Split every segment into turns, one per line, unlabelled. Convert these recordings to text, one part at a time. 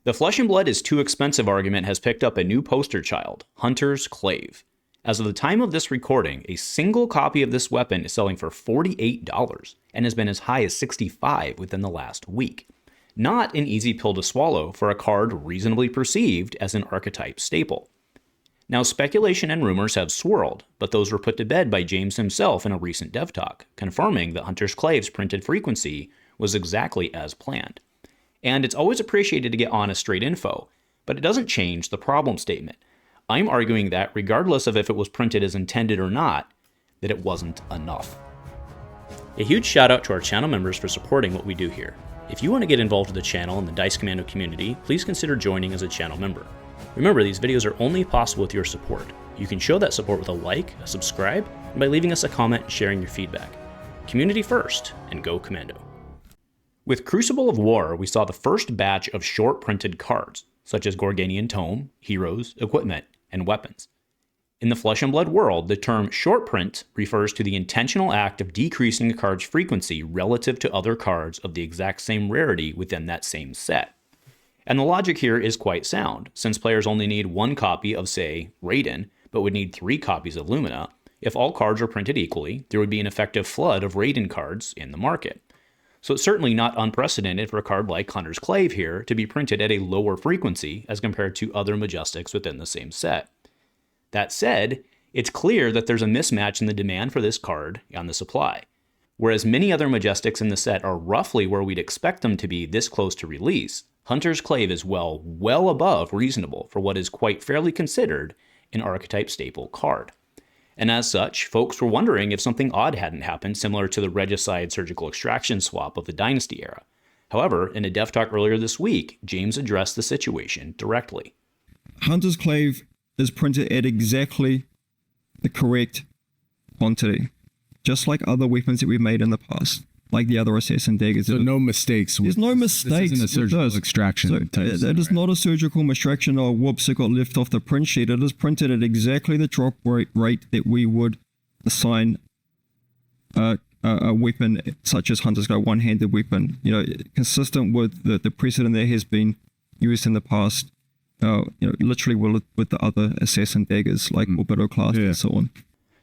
The flesh and blood is too expensive argument has picked up a new poster child, Hunter's Klaive. As of the time of this recording, a single copy of this weapon is selling for $48 and has been as high as $65 within the last week. Not an easy pill to swallow for a card reasonably perceived as an archetype staple. Now, speculation and rumors have swirled, but those were put to bed by James himself in a recent dev talk, confirming that Hunter's Klaive's printed frequency was exactly as planned. And it's always appreciated to get honest, straight info, but it doesn't change the problem statement. I'm arguing that, regardless of if it was printed as intended or not, that it wasn't enough. A huge shout out to our channel members for supporting what we do here. If you want to get involved with the channel and the Dice Commando community, please consider joining as a channel member. Remember, these videos are only possible with your support. You can show that support with a like, a subscribe, and by leaving us a comment and sharing your feedback. Community first, and go Commando. With Crucible of War, we saw the first batch of short printed cards, such as Gorganian Tome, Heroes, Equipment, and Weapons. In the Flesh and Blood world, the term short print refers to the intentional act of decreasing a card's frequency relative to other cards of the exact same rarity within that same set. And the logic here is quite sound, since players only need one copy of, say, Raiden, but would need 3 copies of Lumina. If all cards are printed equally, there would be an effective flood of Raiden cards in the market. So it's certainly not unprecedented for a card like Hunter's Klaive here to be printed at a lower frequency as compared to other Majestics within the same set. That said, it's clear that there's a mismatch in the demand for this card and the supply. Whereas many other Majestics in the set are roughly where we'd expect them to be this close to release, Hunter's Klaive is well above reasonable for what is quite fairly considered an archetype staple card. And as such, folks were wondering if something odd hadn't happened, similar to the Regicide Surgical Extraction swap of the Dynasty era. However, in a dev talk earlier this week, James addressed the situation directly.
Hunter's Klaive is printed at exactly the correct quantity, just like other weapons that we've made in the past, like the other assassin daggers.
So no mistakes.
There's no mistakes.
This isn't a surgical extraction.
So it is not a surgical extraction or whoops, it got left off the print sheet. It is printed at exactly the drop rate that we would assign a weapon such as Hunter's Klaive, one-handed weapon. You know, consistent with the precedent that has been used in the past. Literally with the other assassin daggers like Orbital class and so on.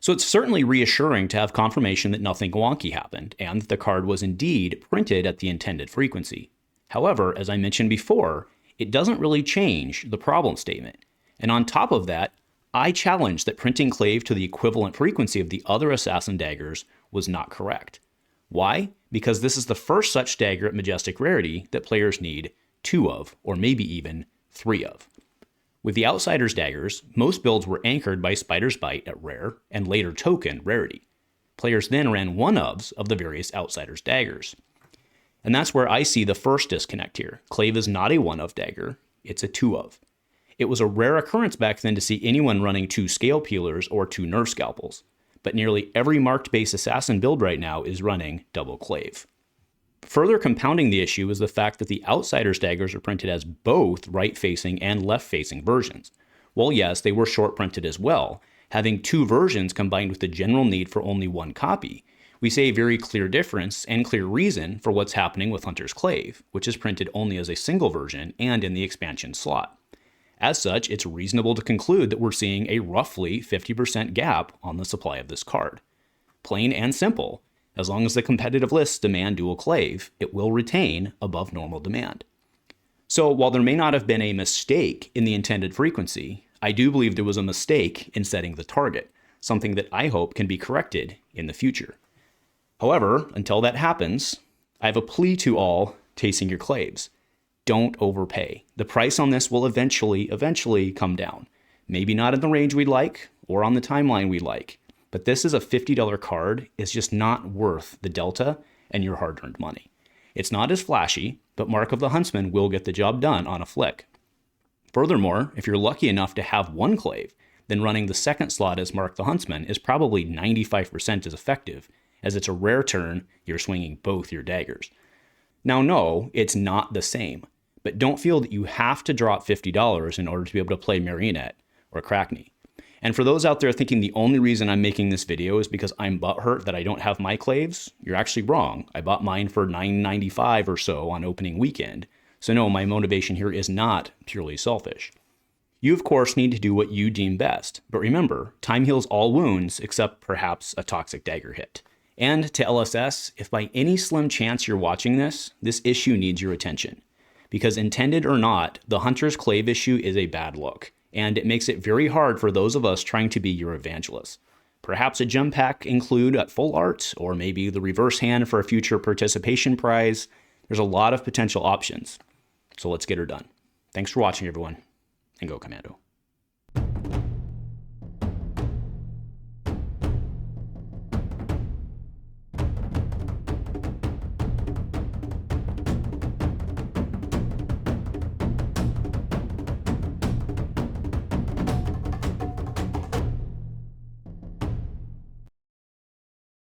So it's certainly reassuring to have confirmation that nothing wonky happened, and that the card was indeed printed at the intended frequency. However, as I mentioned before, it doesn't really change the problem statement. And on top of that, I challenge that printing Klaive to the equivalent frequency of the other assassin daggers was not correct. Why? Because this is the first such dagger at Majestic Rarity that players need 2 of, or maybe even 3 of. With the Outsider's daggers, most builds were anchored by Spider's Bite at rare and later token rarity. Players then ran 1-ofs of the various Outsider's daggers. And that's where I see the first disconnect here. Klaive is not a 1-of dagger, it's a 2-of. It was a rare occurrence back then to see anyone running 2 Scale Peelers or 2 Nerf Scalpels, but nearly every marked base assassin build right now is running double Klaive. Further compounding the issue is the fact that the Outsider's daggers are printed as both right-facing and left-facing versions. Well, yes, they were short-printed as well. Having 2 versions combined with the general need for only 1 copy, we see a very clear difference and clear reason for what's happening with Hunter's Klaive, which is printed only as a single version and in the expansion slot. As such, it's reasonable to conclude that we're seeing a roughly 50% gap on the supply of this card. Plain and simple. As long as the competitive lists demand dual Klaive, it will retain above normal demand. So while there may not have been a mistake in the intended frequency, I do believe there was a mistake in setting the target, something that I hope can be corrected in the future. However, until that happens, I have a plea to all chasing your Klaives. Don't overpay. The price on this will eventually come down. Maybe not in the range we'd like, or on the timeline we'd like. But this is a $50 card. It's just not worth the delta and your hard-earned money. It's not as flashy, but Mark of the Huntsman will get the job done on a flick. Furthermore, if you're lucky enough to have 1 Klaive, then running the second slot as Mark the Huntsman is probably 95% as effective, as it's a rare turn you're swinging both your daggers. Now no, it's not the same, but don't feel that you have to drop $50 in order to be able to play Marionette or Crackney. And for those out there thinking the only reason I'm making this video is because I'm butthurt that I don't have my Klaives, you're actually wrong. I bought mine for $9.95 or so on opening weekend, So no, my motivation here is not purely selfish. You, of course, need to do what you deem best, but remember, time heals all wounds except perhaps a toxic dagger hit. And to LSS, if by any slim chance you're watching this issue needs your attention. Because intended or not, the Hunter's Klaive issue is a bad look, and it makes it very hard for those of us trying to be your evangelists. Perhaps a gem pack include at full art, or maybe the reverse hand for a future participation prize. There's a lot of potential options. So let's get her done. Thanks for watching, everyone, and go Commando.